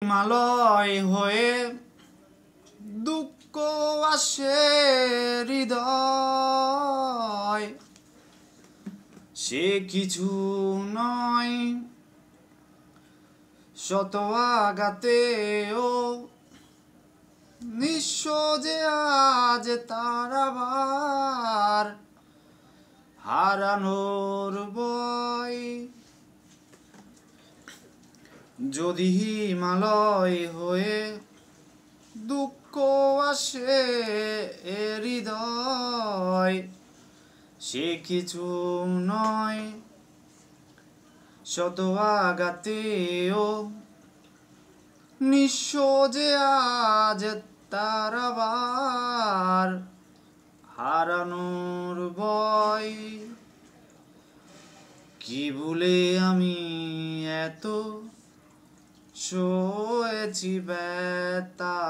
মেঘমালয় হয়ে দুঃখ আসে হৃদয়, সে কিছু নয় শত আঘাতেও নিঃস্ব যে আজ তার আবার হারানোর ভয়। যদি হিমালয় হয়ে দুঃখ আসে হৃদয়, সে কিছু নয় শত আঘাতেও নিঃস্ব যে আজ তার আবার হারানোর ভয়। কি ভুলে আমি এত সয়েছি ব্যথা,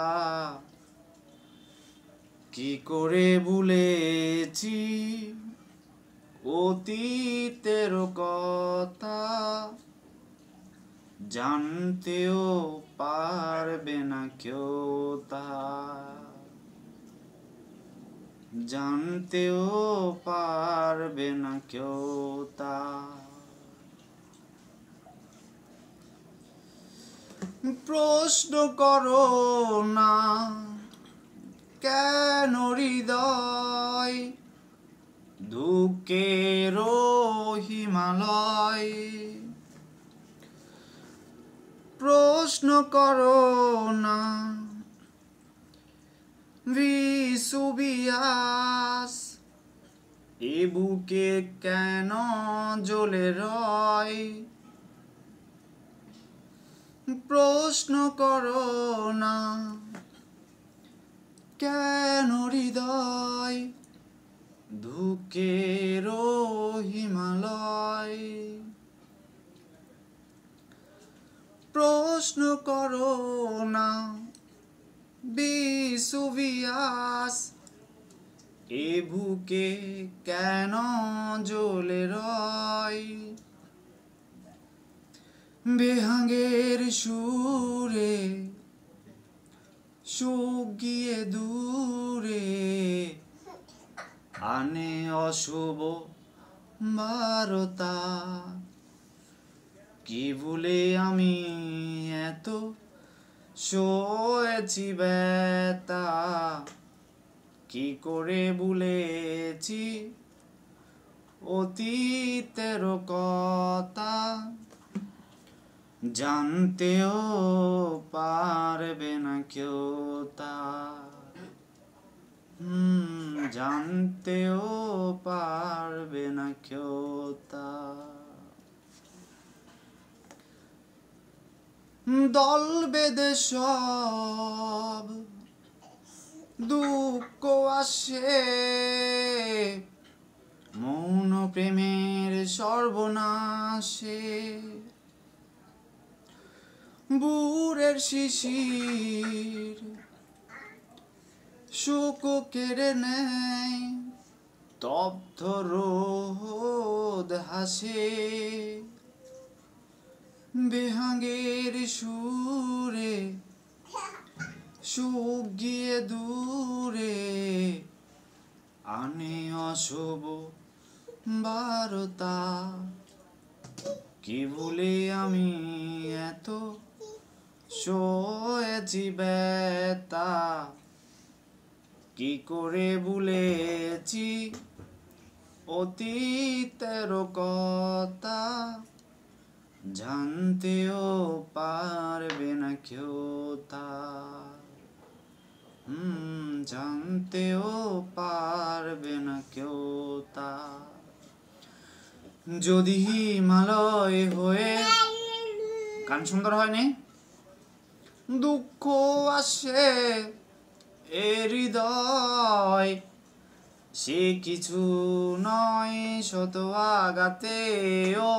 কি করে ভুলেছি অতীতের কথা, জানতেও পারবে না কেউ তা, জানতেও পারবে না কেউ তা। প্রশ্ন করো না কেন হৃদয় দুঃখের হিমালয়, প্রশ্ন করো না বিসুবিয়াস এ বুকে কেন জ্বলে রয়, প্রশ্ন করো না কেন হৃদয় দুঃখের হিমালয়, প্রশ্ন করো না বিসুবিয়াস এ বুকে কেন জ্বলে রয়। বেহাঙ্গের সুরে সুখ গিয়ে দূরে আনে অশুভ বারতা, কি ভুলে আমি এত সয়েছি ব্যথা, কি করে ভুলেছি অতীতের কথা, জানতেও পারবে না কেউ তা, জানতেও পারবে না কেউ তা। দল বেঁধে সব দুঃখ আসে, মৌন প্রেমের সর্বনাশে, বুড়ের শিশির সুখ কেড়ে নেয়, তপ্ত রোদ হাসে, বেহাঙ্গের সুরে সুখ গিয়ে দূরে আনে অশুভ বারতা, কি ভুলে আমি এত সয়েছি ব্যথা, কি করে ভুলেছি অতীতের কথা, জানতেও পারবে না কেউ তা, জানতেও পারবে না কেউ তা। যদি হিমালয় হয়ে, গান সুন্দর হয়নি, দুঃখ আসে এ হৃদয়, সে কিছু নয় শত আঘাতেও